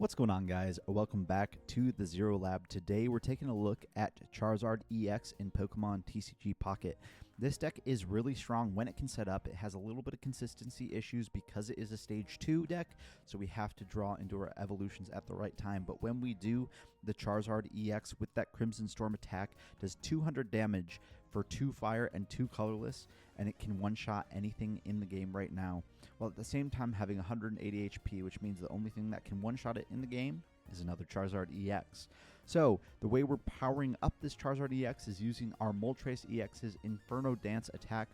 What's going on, guys? Welcome back to the Zero Lab. Today we're taking a look at Charizard EX in Pokemon TCG Pocket. This deck is really strong when it can set up. It has a little bit of consistency issues because it is a Stage 2 deck, so we have to draw into our evolutions at the right time. But when we do, the Charizard EX with that Crimson Storm attack does 200 damage for 2 fire and 2 colorless, and it can one-shot anything in the game right now, while at the same time having 180 HP, which means the only thing that can one-shot it in the game is another Charizard EX. So the way we're powering up this Charizard EX is using our Moltres EX's Inferno Dance attack,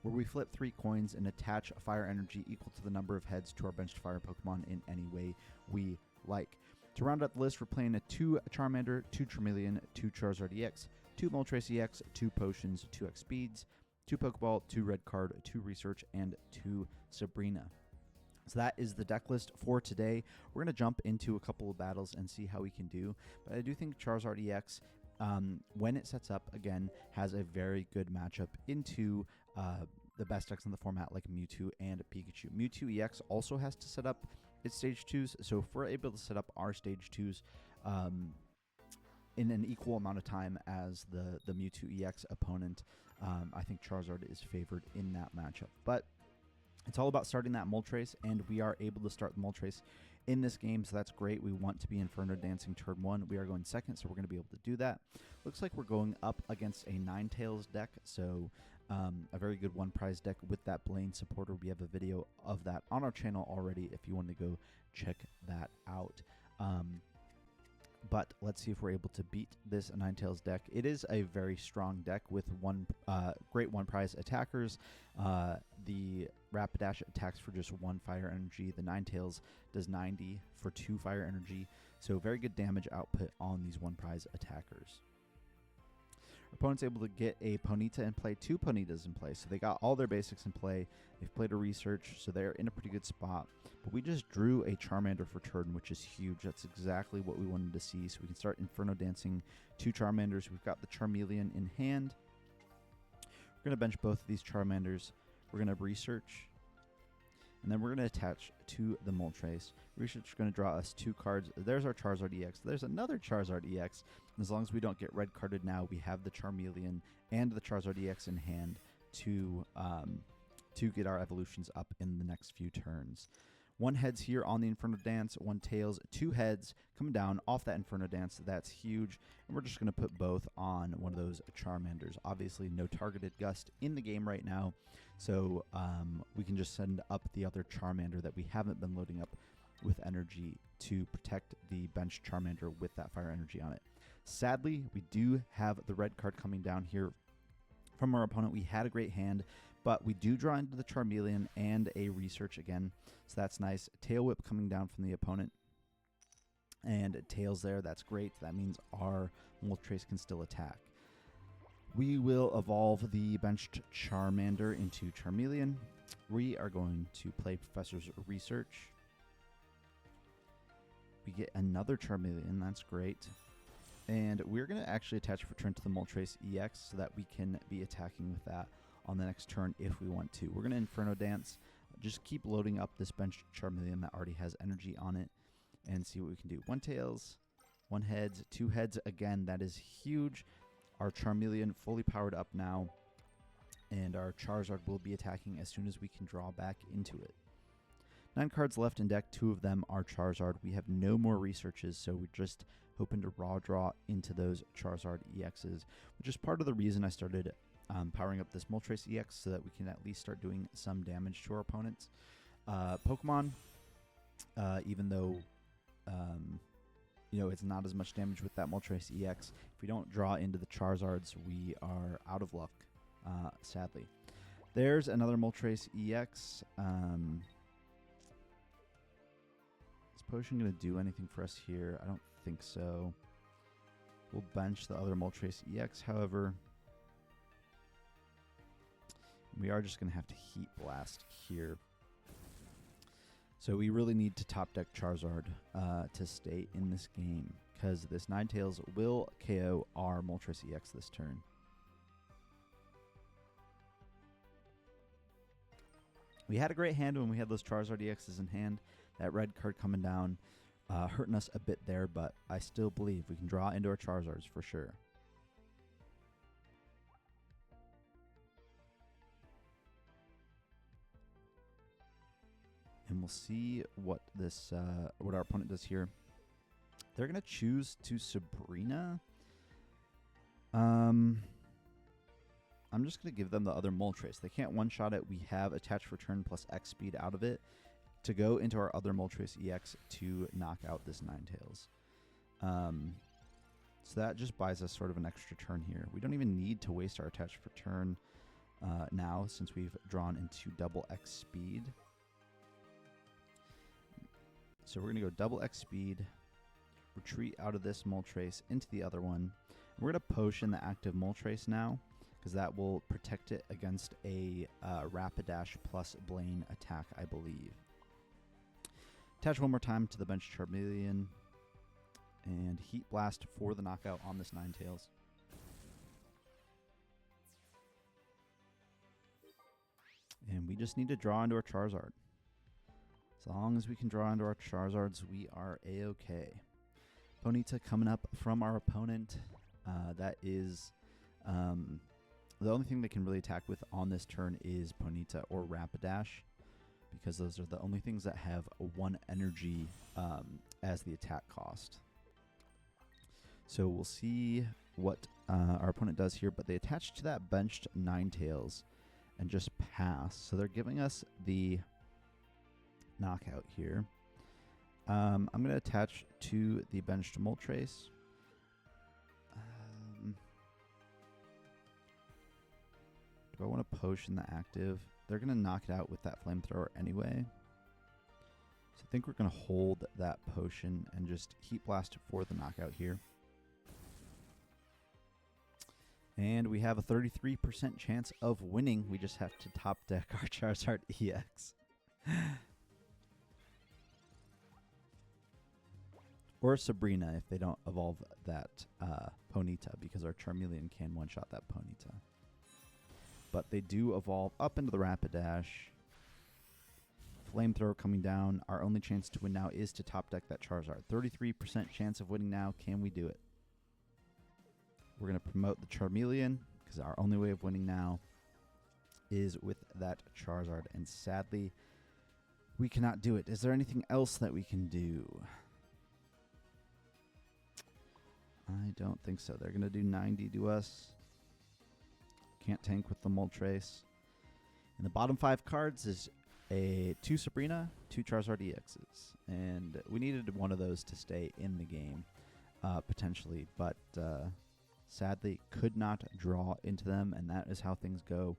where we flip 3 coins and attach a fire energy equal to the number of heads to our benched fire Pokemon in any way we like. To round out the list, we're playing a 2 Charmander, 2 Charmeleon, 2 Charizard EX, 2 Moltres EX, 2 Potions, 2 X Speeds, 2 Pokeball, 2 Red Card, 2 Research, and 2 Sabrina. So that is the deck list for today. We're going to jump into a couple of battles and see how we can do. But I do think Charizard EX, when it sets up, again, has a very good matchup into the best decks in the format like Mewtwo and Pikachu. Mewtwo EX also has to set up its Stage 2s, so if we're able to set up our Stage 2s in an equal amount of time as the Mewtwo EX opponent, I think Charizard is favored in that matchup. But it's all about starting that Moltres, and we are able to start the Moltres in this game, so that's great. We want to be Inferno Dancing turn 1. We are going second, so we're going to be able to do that. Looks like we're going up against a Ninetales deck, so a very good one-prize deck with that Blaine supporter. We have a video of that on our channel already if you want to go check that out. But let's see if we're able to beat this Ninetales deck. It is a very strong deck with great one-prize attackers. The Rapidash attacks for just 1 fire energy. The Ninetales does 90 for 2 fire energy. So very good damage output on these one-prize attackers. Our opponent's able to get a Ponyta in play, 2 Ponytas in play, so they got all their basics in play. They've played a Research, so they're in a pretty good spot. But we just drew a Charmander for turn, which is huge. That's exactly what we wanted to see, so we can start Inferno Dancing 2 Charmanders. We've got the Charmeleon in hand. We're going to bench both of these Charmanders. We're going to Research, and then we're going to attach to the Moltres. Research is going to draw us 2 cards. There's our Charizard EX. There's another Charizard EX. As long as we don't get red carded now, we have the Charmeleon and the Charizard EX in hand to get our evolutions up in the next few turns. 1 heads here on the Inferno Dance, 1 tails, 2 heads coming down off that Inferno Dance. That's huge. And we're just going to put both on one of those Charmanders. Obviously, no targeted Gust in the game right now, so we can just send up the other Charmander that we haven't been loading up with energy to protect the bench Charmander with that fire energy on it. Sadly, we do have the red card coming down here from our opponent. We had a great hand, but we do draw into the Charmeleon and a Research again, so that's nice. Tail Whip coming down from the opponent, and tails there. That's great. That means our Moltres can still attack. We will evolve the benched Charmander into Charmeleon. We are going to play Professor's Research. We get another Charmeleon. That's great. And we're going to actually attach for turn to the Moltres EX so that we can be attacking with that on the next turn if we want to. We're going to Inferno Dance. Just keep loading up this bench Charmeleon that already has energy on it and see what we can do. 1 tails, 1 heads, 2 heads. Again, that is huge. Our Charmeleon fully powered up now, and our Charizard will be attacking as soon as we can draw back into it. 9 cards left in deck, 2 of them are Charizard. We have no more Researches, so we're just hoping to raw draw into those Charizard EXs, which is part of the reason I started powering up this Moltres EX so that we can at least start doing some damage to our opponents. Pokemon, even though it's not as much damage with that Moltres EX, if we don't draw into the Charizards, we are out of luck, sadly. There's another Moltres EX. Is Potion going to do anything for us here? I don't think so. We'll bench the other Moltres EX, however. We are just going to have to Heat Blast here. So we really need to top deck Charizard to stay in this game, because this Ninetales will KO our Moltres EX this turn. We had a great hand when we had those Charizard EXs in hand. That red card coming down hurting us a bit there, but I still believe we can draw into our Charizards for sure. And we'll see what this what our opponent does here. They're gonna choose to Sabrina. I'm just gonna give them the other Moltres. They can't one-shot it. We have attach for turn plus X speed out of it to go into our other Moltres EX to knock out this Ninetales. So that just buys us sort of an extra turn here. We don't even need to waste our attach for turn now, since we've drawn into double X speed. So we're going to go double X speed, retreat out of this Moltres into the other one. And we're going to potion the active Moltres now, because that will protect it against a Rapidash plus Blaine attack, I believe. Attach one more time to the bench Charmeleon, and Heat Blast for the knockout on this Ninetales. And we just need to draw into our Charizard. As long as we can draw into our Charizards, we are A-okay. Ponyta coming up from our opponent. That is the only thing they can really attack with on this turn is Ponyta or Rapidash, because those are the only things that have one energy as the attack cost. So we'll see what our opponent does here, but they attach to that benched Ninetales and just pass. So they're giving us the knockout here. I'm going to attach to the benched Moltres. Do I want to potion the active? They're going to knock it out with that flamethrower anyway. So I think we're going to hold that potion and just Heat Blast for the knockout here. And we have a 33% chance of winning. We just have to top deck our Charizard EX. Or Sabrina if they don't evolve that Ponyta, because our Charmeleon can one-shot that Ponyta. But they do evolve up into the Rapidash. Flamethrower coming down. Our only chance to win now is to top deck that Charizard. 33% chance of winning now. Can we do it? We're going to promote the Charmeleon, because our only way of winning now is with that Charizard. And sadly, we cannot do it. Is there anything else that we can do? I don't think so. They're going to do 90 to us. Can't tank with the Moltres. And the bottom 5 cards is two Sabrina, 2 Charizard EXs. And we needed one of those to stay in the game, potentially. But sadly, could not draw into them. And that is how things go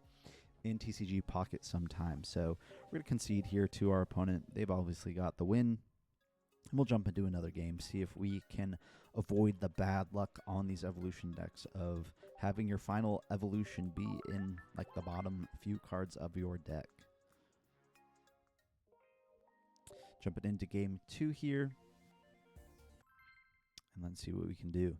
in TCG Pocket sometimes. So we're going to concede here to our opponent. They've obviously got the win. And we'll jump into another game, see if we can avoid the bad luck on these evolution decks of having your final evolution be in like the bottom few cards of your deck. Jumping into game 2 here, and let's see what we can do.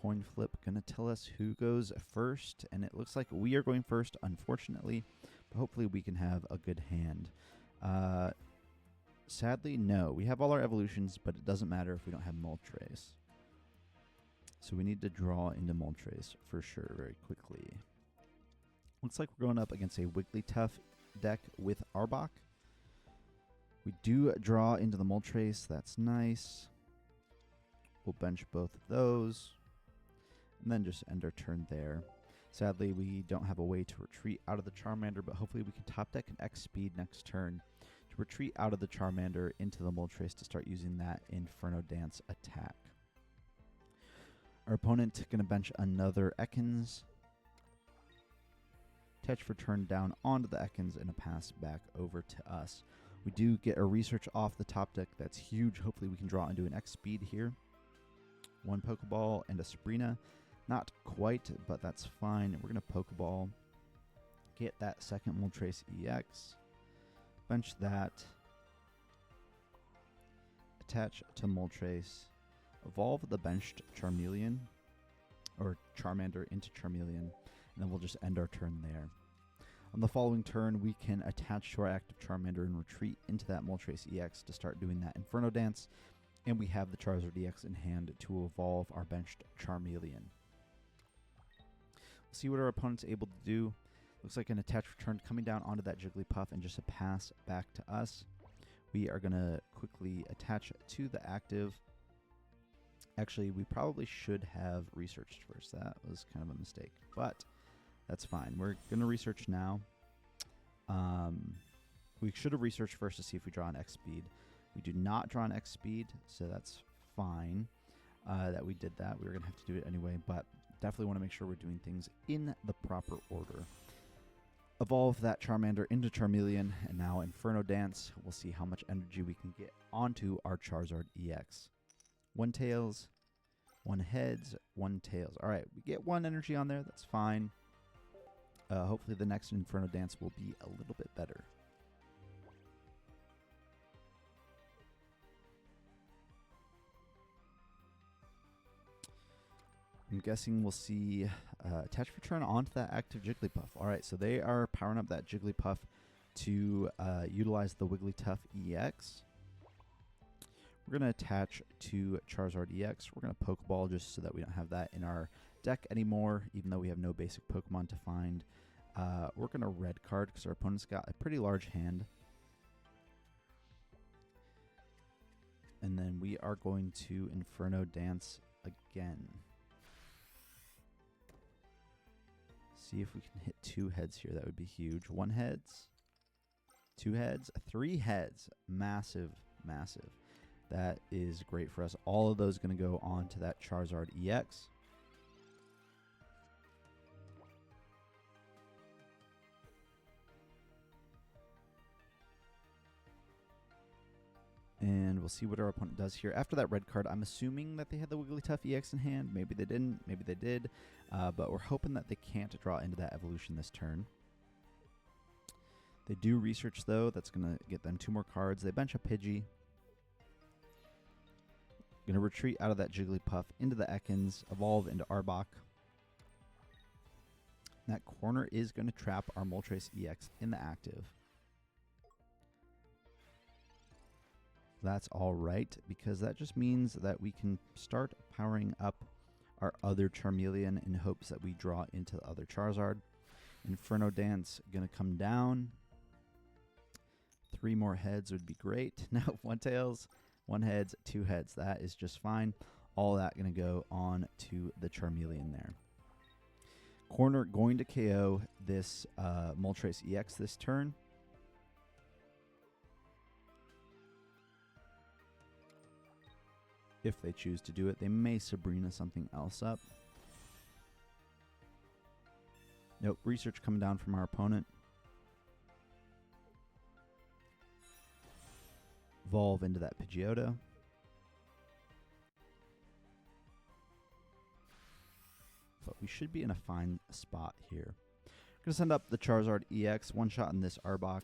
Coin flip gonna tell us who goes first, and it looks like we are going first, unfortunately, but hopefully we can have a good hand. Sadly, no. We have all our evolutions, but it doesn't matter if we don't have Moltres. So we need to draw into Moltres for sure very quickly. Looks like we're going up against a Wigglytuff deck with Arbok. We do draw into the Moltres. That's nice. We'll bench both of those. And then just end our turn there. Sadly, we don't have a way to retreat out of the Charmander, but hopefully we can top deck an X speed next turn to retreat out of the Charmander into the Moltres to start using that Inferno Dance attack. Our opponent going to bench another Ekans. Touch for turn down onto the Ekans and a pass back over to us. We do get a research off the top deck. That's huge. Hopefully we can draw into an X speed here. 1 Pokeball and a Sabrina. Not quite, but that's fine. We're going to Pokeball. Get that second Moltres EX. Bench that. Attach to Moltres. Evolve the benched Charmeleon. Or Charmander into Charmeleon. And then we'll just end our turn there. On the following turn, we can attach to our active Charmander and retreat into that Moltres EX to start doing that Inferno Dance. And we have the Charizard EX in hand to evolve our benched Charmeleon. See what our opponent's able to do. Looks like an attach return coming down onto that Jigglypuff and just a pass back to us. We are going to quickly attach to the active. Actually, we probably should have researched first. That was kind of a mistake, but that's fine. We're going to research now. We should have researched first to see if we draw an X speed. We do not draw an X speed, so that's fine that we did that. We were going to have to do it anyway, but definitely want to make sure we're doing things in the proper order. Evolve that Charmander into Charmeleon, and now Inferno Dance. We'll see how much energy we can get onto our Charizard EX. 1 tails, 1 heads, 1 tails. All right, we get 1 energy on there. That's fine. Hopefully the next Inferno Dance will be a little bit better. I'm guessing we'll see attach return onto that active Jigglypuff. All right, so they are powering up that Jigglypuff to utilize the Wigglytuff EX. We're going to attach to Charizard EX. We're going to Pokeball just so that we don't have that in our deck anymore, even though we have no basic Pokemon to find. We're going to red card because our opponent's got a pretty large hand. And then we are going to Inferno Dance again. See if we can hit 2 heads here. That would be huge. 1 heads, 2 heads, 3 heads. Massive, massive. That is great for us. All of those going to go on to that Charizard EX. And we'll see what our opponent does here. After that red card, I'm assuming that they had the Wigglytuff EX in hand. Maybe they didn't. Maybe they did. But we're hoping that they can't draw into that evolution this turn. They do research, though. That's going to get them 2 more cards. They bench a Pidgey. Going to retreat out of that Jigglypuff into the Ekans, evolve into Arbok. That corner is going to trap our Moltres EX in the active. That's all right, because that just means that we can start powering up our other Charmeleon in hopes that we draw into the other Charizard. Inferno Dance going to come down. 3 more heads would be great. Now 1 tails, 1 heads, 2 heads. That is just fine. All that going to go on to the Charmeleon there. Corner going to KO this Moltres EX this turn. If they choose to do it, they may Sabrina something else up. Nope, research coming down from our opponent. Evolve into that Pidgeotto. But we should be in a fine spot here. Going to send up the Charizard EX, 1 shot in this Arbok.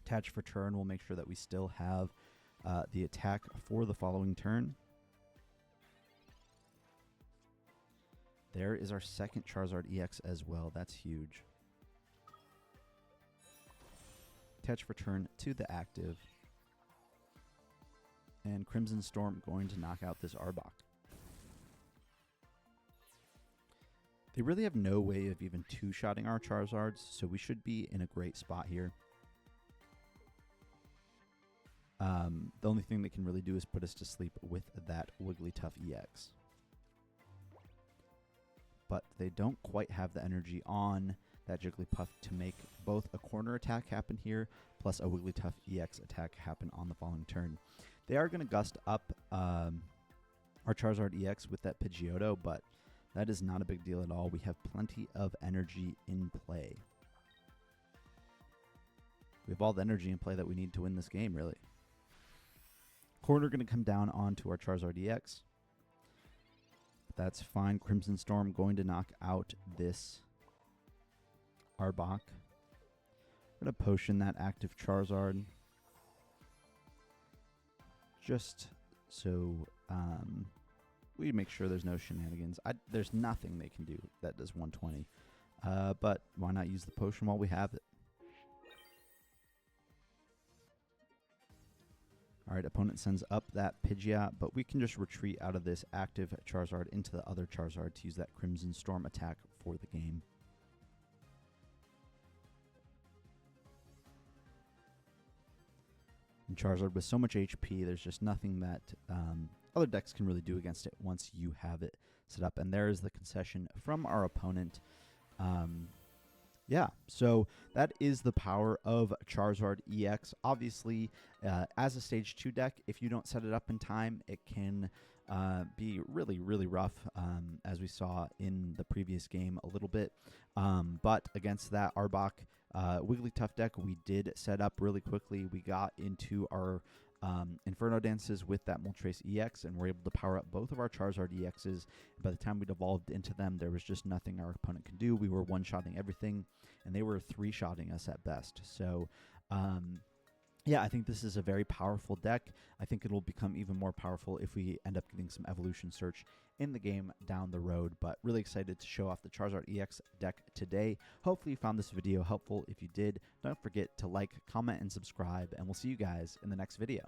Attach for turn. We'll make sure that we still have the attack for the following turn. There is our second Charizard EX as well. That's huge. Attach for turn to the active. And Crimson Storm going to knock out this Arbok. They really have no way of even 2-shotting our Charizards, so we should be in a great spot here. The only thing they can really do is put us to sleep with that Wigglytuff EX. But they don't quite have the energy on that Jigglypuff to make both a corner attack happen here, plus a Wigglytuff EX attack happen on the following turn. They are going to gust up our Charizard EX with that Pidgeotto, but that is not a big deal at all. We have plenty of energy in play. We have all the energy in play that we need to win this game, really. Corner going to come down onto our Charizard EX. That's fine. Crimson Storm going to knock out this Arbok. We're going to potion that active Charizard. Just so we make sure there's no shenanigans. There's nothing they can do that does 120. but why not use the potion while we have it? Alright, opponent sends up that Pidgeot, but we can just retreat out of this active Charizard into the other Charizard to use that Crimson Storm attack for the game. And Charizard with so much HP, there's just nothing that other decks can really do against it once you have it set up. And there is the concession from our opponent. Yeah, so that is the power of Charizard EX. Obviously, as a Stage 2 deck, if you don't set it up in time, it can be really, really rough, as we saw in the previous game a little bit. But against that Arbok Wigglytuff deck, we did set up really quickly. We got into our Inferno Dances with that Moltres EX, and we're able to power up both of our Charizard EXs. By the time we evolved into them, there was just nothing our opponent could do. We were one-shotting everything, and they were three-shotting us at best. So, yeah, I think this is a very powerful deck. I think it'll become even more powerful if we end up getting some Evolution Search in the game down the road. But really excited to show off the Charizard EX deck today. Hopefully you found this video helpful. If you did, don't forget to like, comment, and subscribe, and we'll see you guys in the next video.